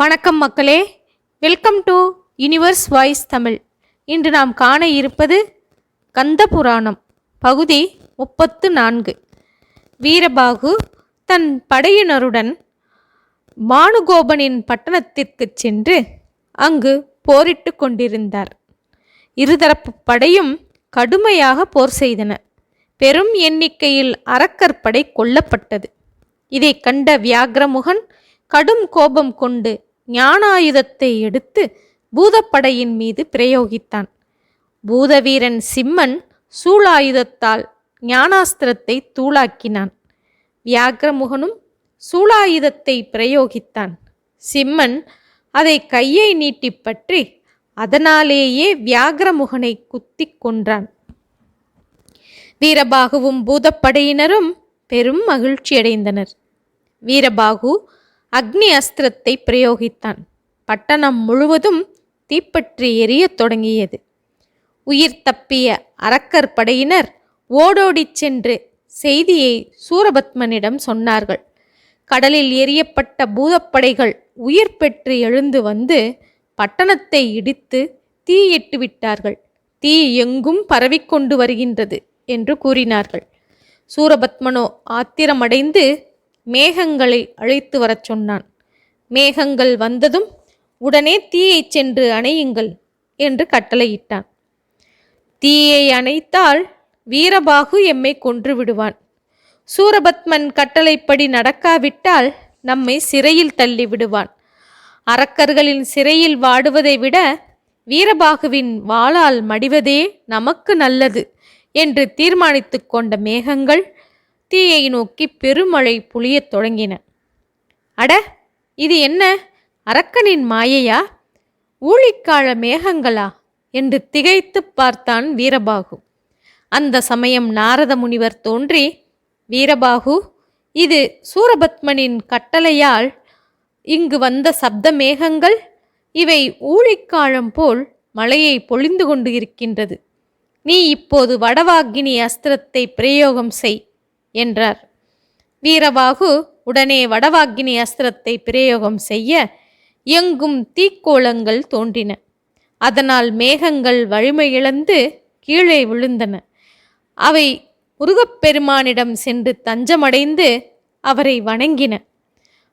வணக்கம் மக்களே, welcome to universe voice Tamil. இன்று நாம் காண இருப்பது கந்த புராணம் பகுதி 34. வீரபாகு தன் படையினருடன் பானுகோபனின் பட்டணத்திற்கு சென்று அங்கு போரிட்டு கொண்டிருந்தார். இருதரப்பு படையும் கடுமையாக போர் செய்தன. பெரும் எண்ணிக்கையில் அரக்கர் படை கொல்லப்பட்டது. இதை கண்ட வியாக்ரமுகன் கடும் கோபம் கொண்டு ஞானாயுதத்தை எடுத்து பூதப்படையின் மீது பிரயோகித்தான். பூதவீரன் சிம்மன் சூளாயுதத்தால் ஞானாஸ்திரத்தை தூளாக்கினான். வியாக்ரமுகனும் சூளாயுதத்தை பிரயோகித்தான். சிம்மன் அதை கையை நீட்டி பற்றி அதனாலேயே வியாக்ரமுகனை குத்தி கொன்றான். வீரபாகுவும் பூதப்படையினரும் பெரும் மகிழ்ச்சியடைந்தனர். வீரபாகு அக்னி அஸ்திரத்தை பிரயோகித்தான். பட்டணம் முழுவதும் தீப்பற்றி எரியத் தொடங்கியது. உயிர் தப்பிய அரக்கர் படையினர் ஓடோடிச் சென்று செய்தியை சூரபத்மனிடம் சொன்னார்கள். கடலில் எரியப்பட்ட பூதப்படைகள் உயிர் பெற்று எழுந்து வந்து பட்டணத்தை இடித்து தீயிட்டு விட்டார்கள். தீ எங்கும் பரவிக்கொண்டு வருகின்றது என்று கூறினார்கள். சூரபத்மனோ ஆத்திரமடைந்து மேகங்களை அழைத்து வரச் சொன்னான். மேகங்கள் வந்ததும் உடனே தீயை சென்று அணையுங்கள் என்று கட்டளையிட்டான். தீயை அணைத்தால் வீரபாகு எம்மை கொன்று விடுவான். சூரபத்மன் கட்டளைப்படி நடக்காவிட்டால் நம்மை சிறையில் தள்ளி விடுவான். அரக்கர்களின் சிறையில் வாடுவதை விட வீரபாகுவின் வாளால் மடிவதே நமக்கு நல்லது என்று தீர்மானித்து கொண்ட மேகங்கள் தீயை நோக்கி பெருமழை பொழியத் தொடங்கின. அட, இது என்ன? அரக்கனின் மாயையா? ஊழிக்கால மேகங்களா என்று திகைத்து பார்த்தான் வீரபாகு. அந்த சமயம் நாரத முனிவர் தோன்றி, வீரபாகு, இது சூரபத்மனின் கட்டளையால் இங்கு வந்த சப்த மேகங்கள். இவை ஊழிக்காலம் போல் மழையை பொழிந்து கொண்டு இருக்கின்றது. நீ இப்போது வடவாக்கினி அஸ்திரத்தை பிரயோகம் செய் என்றார். வீரபாகு உடனே வடவாக்கினி அஸ்திரத்தை பிரயோகம் செய்ய எங்கும் தீக்கோளங்கள் தோன்றின. அதனால் மேகங்கள் வலிமையிழந்து கீழே விழுந்தன. அவை முருகப்பெருமானிடம் சென்று தஞ்சமடைந்து அவரை வணங்கின.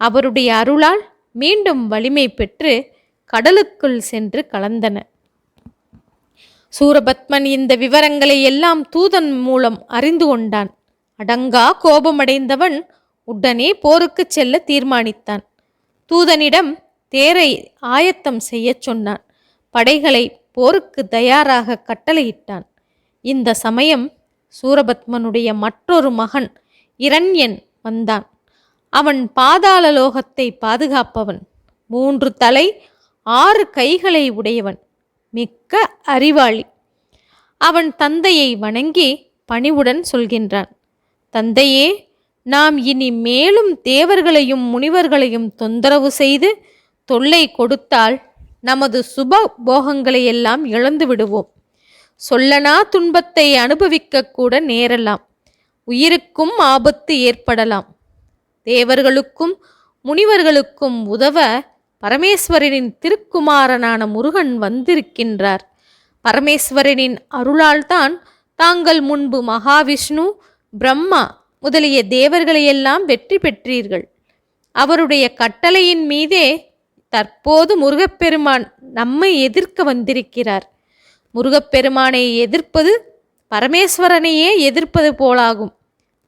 அவருடைய அருளால் மீண்டும் வலிமை பெற்று கடலுக்குள் சென்று கலந்தன. சூரபத்மன் இந்த விவரங்களை எல்லாம் தூதன் மூலம் அறிந்து கொண்டான். அடங்கா கோபமடைந்தவன் உடனே போருக்கு செல்ல தீர்மானித்தான். தூதனிடம் தேரை ஆயத்தம் செய்ய சொன்னான். படைகளை போருக்கு தயாராக கட்டளையிட்டான். இந்த சமயம் சூரபத்மனுடைய மற்றொரு மகன் இரண்யன் வந்தான். அவன் பாதாள லோகத்தை பாதுகாப்பவன். 3 தலை 6 கைகளை உடையவன். மிக்க அறிவாளி. அவன் தந்தையை வணங்கி பணிவுடன் சொல்கின்றான், தந்தையே, நாம் இனி மேலும் தேவர்களையும் முனிவர்களையும் தொந்தரவு செய்து தொல்லை கொடுத்தால் நமது சுப போகங்களை எல்லாம் இழந்து விடுவோம். சொல்லனா துன்பத்தை அனுபவிக்க கூட நேரலாம். உயிருக்கும் ஆபத்து ஏற்படலாம். தேவர்களுக்கும் முனிவர்களுக்கும் உதவ பரமேஸ்வரனின் திருக்குமாரனான முருகன் வந்திருக்கின்றார். பரமேஸ்வரனின் அருளால்தான் தாங்கள் முன்பு மகாவிஷ்ணு, பிரம்மா முதலிய தேவர்களையெல்லாம் வெற்றி பெற்றீர்கள். அவருடைய கட்டளையின் மீதே தற்போது முருகப்பெருமான் நம்மை எதிர்க்க வந்திருக்கிறார். முருகப்பெருமானை எதிர்ப்பது பரமேஸ்வரனையே எதிர்ப்பது போலாகும்.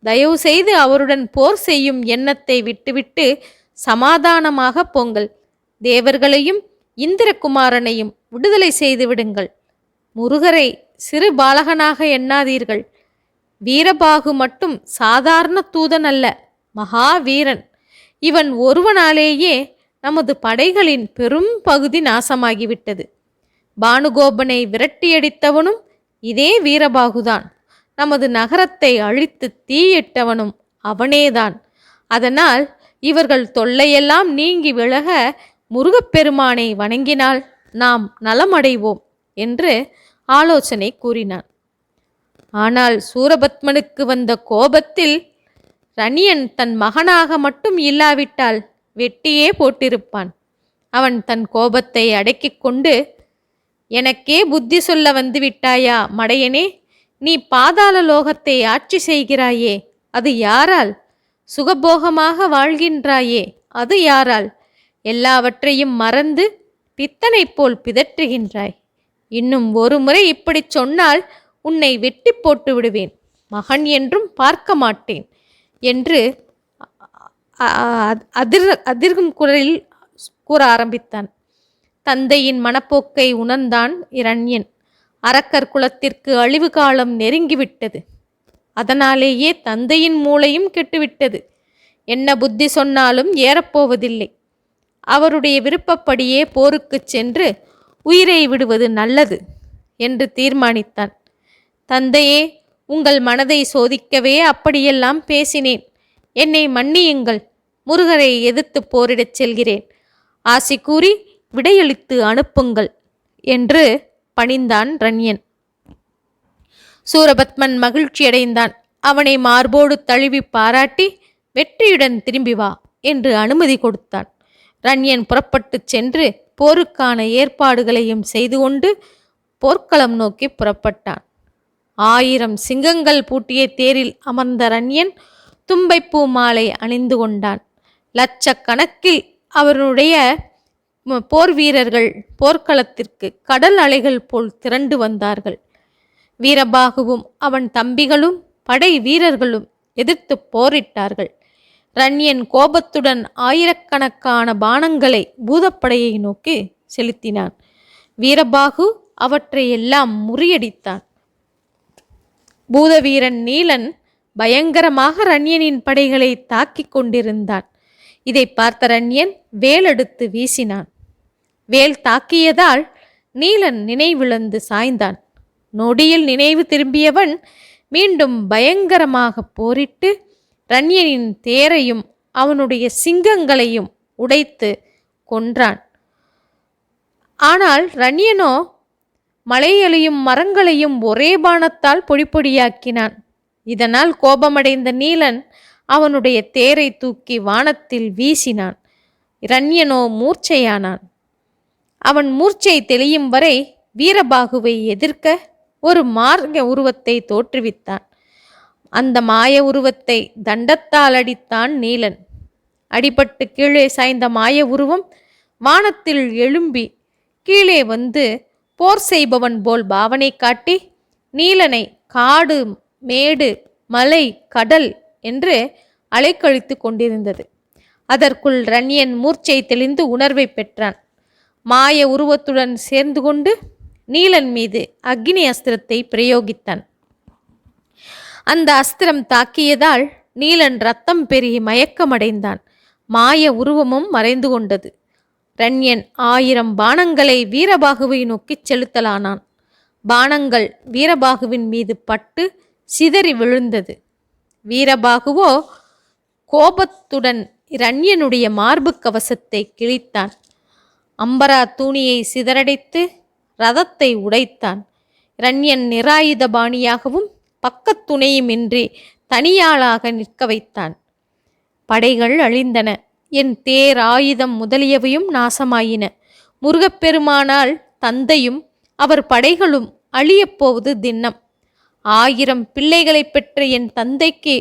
தயவு செய்து அவருடன் போர் செய்யும் எண்ணத்தை விட்டுவிட்டு சமாதானமாக போங்கள். தேவர்களையும் இந்திரகுமாரனையும் விடுதலை செய்து விடுங்கள். முருகரை சிறு பாலகனாக எண்ணாதீர்கள். வீரபாகு மட்டும் சாதாரண தூதன் அல்ல, மகாவீரன். இவன் ஒருவனாலேயே நமது படைகளின் பெரும் பகுதி நாசமாகிவிட்டது. பானுகோபனை விரட்டியடித்தவனும் இதே வீரபாகுதான். நமது நகரத்தை அழித்து தீயிட்டவனும் அவனேதான். அதனால் இவர்கள் தொல்லையெல்லாம் நீங்கி விலக முருகப்பெருமானை வணங்கினால் நாம் நலமடைவோம் என்று ஆலோசனை கூறினான். ஆனால் சூரபத்மனுக்கு வந்த கோபத்தில் ரணியன் தன் மகனாக மட்டும் இல்லாவிட்டால் வெட்டியே போட்டிருப்பான். அவன் தன் கோபத்தை அடக்கிக் கொண்டு, எனக்கே புத்தி சொல்ல வந்து விட்டாயா மடையனே? நீ பாதாள லோகத்தை ஆட்சி செய்கிறாயே, அது யாரால்? சுகபோகமாக வாழ்கின்றாயே, அது யாரால்? எல்லாவற்றையும் மறந்து பித்தனை போல் பிதற்றுகின்றாய். இன்னும் ஒரு முறை இப்படி சொன்னால் உன்னை வெட்டி போட்டு விடுவேன், மகன் என்றும் பார்க்க மாட்டேன் என்று அதிர்கும் குரலில் கூற ஆரம்பித்தான். தந்தையின் மனப்போக்கை உணர்ந்தான் இரண்யன். அரக்கர் குலத்திற்கு அழிவு காலம் நெருங்கிவிட்டது. அதனாலேயே தந்தையின் மூளையும் கெட்டுவிட்டது. என்ன புத்தி சொன்னாலும் ஏறப்போவதில்லை. அவருடைய விருப்பப்படியே போருக்கு சென்று உயிரை விடுவது நல்லது என்று தீர்மானித்தான். தந்தையே, உங்கள் மனதை சோதிக்கவே அப்படியெல்லாம் பேசினேன். என்னை மன்னியுங்கள். முருகரை எதிர்த்து போரிடச் செல்கிறேன். ஆசி கூறி விடையளித்து அனுப்புங்கள் என்று பணிந்தான் இரண்யன். சூரபத்மன் மகிழ்ச்சியடைந்தான். அவனை மார்போடு தழுவி பாராட்டி, வெற்றியுடன் திரும்பி வா என்று அனுமதி கொடுத்தான். இரண்யன் புறப்பட்டு சென்று போருக்கான ஏற்பாடுகளையும் செய்து கொண்டு போர்க்களம் நோக்கி புறப்பட்டான். 1000 சிங்கங்கள் பூட்டிய தேரில் அமர்ந்த இரண்யன் தும்பைப்பூ மாலை அணிந்து கொண்டான். லட்சக்கணக்கில் அவனுடைய போர் வீரர்கள் போர்க்களத்திற்கு கடல் அலைகள் போல் திரண்டு வந்தார்கள். வீரபாகுவும் அவன் தம்பிகளும் படை வீரர்களும் எதிர்த்து போரிட்டார்கள். இரண்யன் கோபத்துடன் ஆயிரக்கணக்கான பாணங்களை பூதப்படையை நோக்கி செலுத்தினான். வீரபாகு அவற்றை எல்லாம் முறியடித்தான். பூதவீரன் நீலன் பயங்கரமாக இரண்யனின் படைகளை தாக்கிக் கொண்டிருந்தான். இதை பார்த்த இரண்யன் வேலெடுத்து வீசினான். வேல் தாக்கியதால் நீலன் நினைவிழந்து சாய்ந்தான். நொடியில் நினைவு திரும்பியவன் மீண்டும் பயங்கரமாக போரிட்டு இரண்யனின் தேரையும் அவனுடைய சிங்கங்களையும் உடைத்து கொன்றான். ஆனால் இரண்யனோ மலைகளையும் மரங்களையும் ஒரே பாணத்தால் பொடிப்பொடியாக்கினான். இதனால் கோபமடைந்த நீலன் அவனுடைய தேரை தூக்கி வானத்தில் வீசினான். இரண்யனோ மூர்ச்சையானான். அவன் மூர்ச்சை தெளியும் வரை வீரபாகுவை எதிர்க்க ஒரு மாய உருவத்தை தோற்றுவித்தான். அந்த மாய உருவத்தை தண்டத்தால் அடித்தான் நீலன். அடிபட்டு கீழே சாய்ந்த மாய உருவம் வானத்தில் எழும்பி கீழே வந்து போர் செய்பவன் போல் பாவனை காட்டி நீலனை காடு, மேடு, மலை, கடல் என்று அலைக்கழித்து கொண்டிருந்தது. அதற்குள் இரண்யன் மூர்ச்சை தெளிந்து உணர்வை பெற்றான். மாய உருவத்துடன் சேர்ந்து கொண்டு நீலன் மீது அக்னி அஸ்திரத்தை பிரயோகித்தான். அந்த அஸ்திரம் தாக்கியதால் நீலன் ரத்தம் பெருகி மயக்கமடைந்தான். மாய உருவமும் மறைந்து கொண்டது. இரண்யன் 1000 பாணங்களை வீரபாகுவை நோக்கி செலுத்தலானான். பாணங்கள் வீரபாகுவின் மீது பட்டு சிதறி விழுந்தது. வீரபாகுவோ கோபத்துடன் இரண்யனுடைய மார்பு கவசத்தை கிழித்தான். அம்பரா தூணியை சிதறடைத்து ரதத்தை உடைத்தான். இரண்யன் நிராயுத பாணியாகவும் பக்கத்துணையுமின்றி தனியாளாக நிற்க வைத்தான். படைகள் அழிந்தன. என் தேர், ஆயுதம் முதலியவையும் நாசமாயின. முருகப்பெருமானால் தந்தையும் அவர் படைகளும் அழியப்போவது திண்ணம். 1000 பிள்ளைகளை பெற்ற என் தந்தைக்கு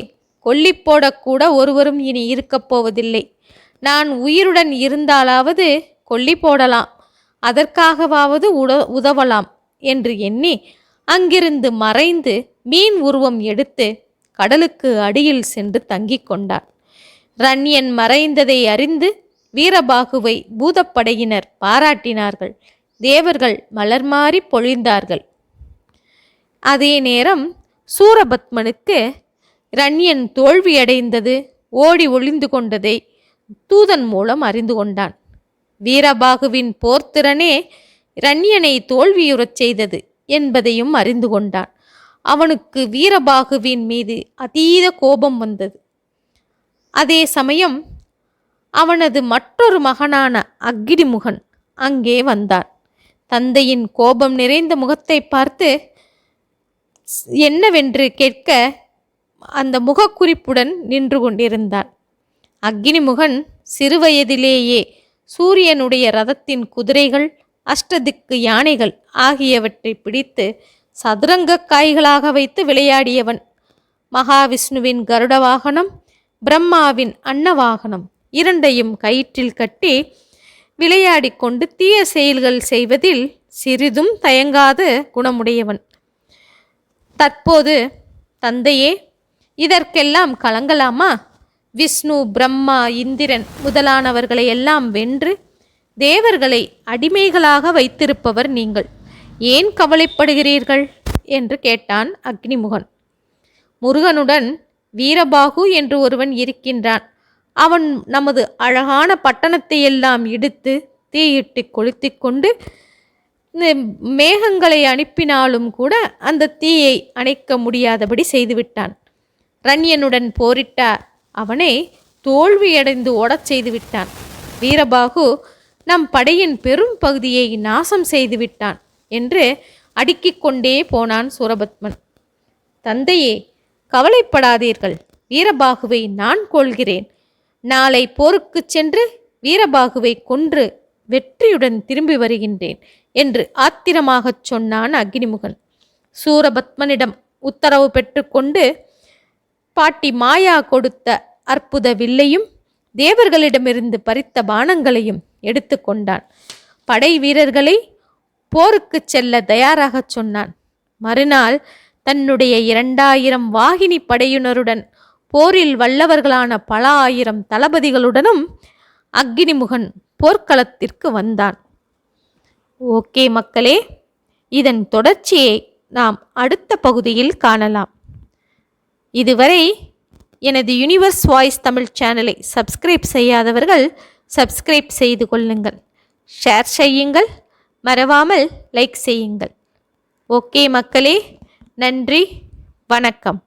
கொல்லிப்போடக்கூட ஒருவரும் இனி இருக்கப் போவதில்லை. நான் உயிருடன் இருந்தாலாவது கொல்லி போடலாம், அதற்காகவாவது உதவலாம் என்று எண்ணி அங்கிருந்து மறைந்து மீன் உருவம் எடுத்து கடலுக்கு அடியில் சென்று தங்கிக் கொண்டான். இரண்யன் மறைந்ததை அறிந்து வீரபாகுவை பூதப்படையினர் பாராட்டினார்கள். தேவர்கள் மலர் மாறி பொழிந்தார்கள். அதே நேரம் சூரபத்மனுக்கு இரண்யன் தோல்வியடைந்தது, ஓடி ஒளிந்து கொண்டதை தூதன் மூலம் அறிந்து கொண்டான். வீரபாகுவின் போர்த்திறனே இரண்யனை தோல்வியுறச் செய்தது என்பதையும் அறிந்து கொண்டான். அவனுக்கு வீரபாகுவின் மீது அதீத கோபம் வந்தது. அதே சமயம் அவனது மற்றொரு மகனான அக்கினிமுகன் அங்கே வந்தான். தந்தையின் கோபம் நிறைந்த முகத்தை பார்த்து என்னவென்று கேட்க அந்த முகக்குறிப்புடன் நின்று கொண்டிருந்தான். அக்கினிமுகன் சிறுவயதிலேயே சூரியனுடைய ரதத்தின் குதிரைகள், அஷ்டதிக்கு யானைகள் ஆகியவற்றை பிடித்து சதுரங்க காய்களாக வைத்து விளையாடியவன். மகாவிஷ்ணுவின் கருட வாகனம், பிரம்மாவின் அன்னவாகனம் இரண்டையும் கயிற்றில் கட்டி விளையாடி கொண்டு தீய செயல்கள் செய்வதில் சிறிதும் தயங்காத குணமுடையவன். தற்போது தந்தையே, இதற்கெல்லாம் கலங்கலாமா? விஷ்ணு, பிரம்மா, இந்திரன் முதலானவர்களை எல்லாம் வென்று தேவர்களை அடிமைகளாக வைத்திருப்பவர் நீங்கள். ஏன் கவலைப்படுகிறீர்கள் என்று கேட்டான் அக்னிமுகன். முருகனுடன் வீரபாகு என்று ஒருவன் இருக்கின்றான். அவன் நமது அழகான பட்டணத்தை எல்லாம் இடித்து தீயிட்டு கொளுத்தி கொண்டு மேகங்களை அனுப்பினாலும் கூட அந்த தீயை அணைக்க முடியாதபடி செய்துவிட்டான். ரண்யனுடன் போரிட்ட அவனை தோல்வியடைந்து ஓடச் செய்துவிட்டான். வீரபாகு நம் படையின் பெரும் பகுதியை நாசம் செய்துவிட்டான் என்று அடுக்கிக் கொண்டே போனான் சூரபத்மன். தந்தையே, கவலைப்படாதீர்கள், வீரபாகுவை நான் கொள்கிறேன். நாளை போருக்கு சென்று வீரபாகுவை கொன்று வெற்றியுடன் திரும்பி வருகின்றேன் என்று ஆத்திரமாகச் சொன்னான் அக்னிமுகன். சூரபத்மனிடம் உத்தரவு பெற்றுக்கொண்டு பாட்டி மாயா கொடுத்த அற்புத வில்லையும் தேவர்களிடமிருந்து பறித்த பானங்களையும் எடுத்து கொண்டான். படை வீரர்களை போருக்கு செல்ல தயாராக சொன்னான். மறுநாள் தன்னுடைய 2000 வாகினி படையினருடன் போரில் வல்லவர்களான பல ஆயிரம் தளபதிகளுடனும் அக்னிமுகன் போர்க்களத்திற்கு வந்தான். ஓகே மக்களே, இதன் தொடர்ச்சியை நாம் அடுத்த பகுதியில் காணலாம். இதுவரை எனது யூனிவர்ஸ் வாய்ஸ் தமிழ் சேனலை சப்ஸ்கிரைப் செய்யாதவர்கள் சப்ஸ்கிரைப் செய்து கொள்ளுங்கள், ஷேர் செய்யுங்கள், மறவாமல் லைக் செய்யுங்கள். ஓகே மக்களே, நன்றி, வணக்கம்.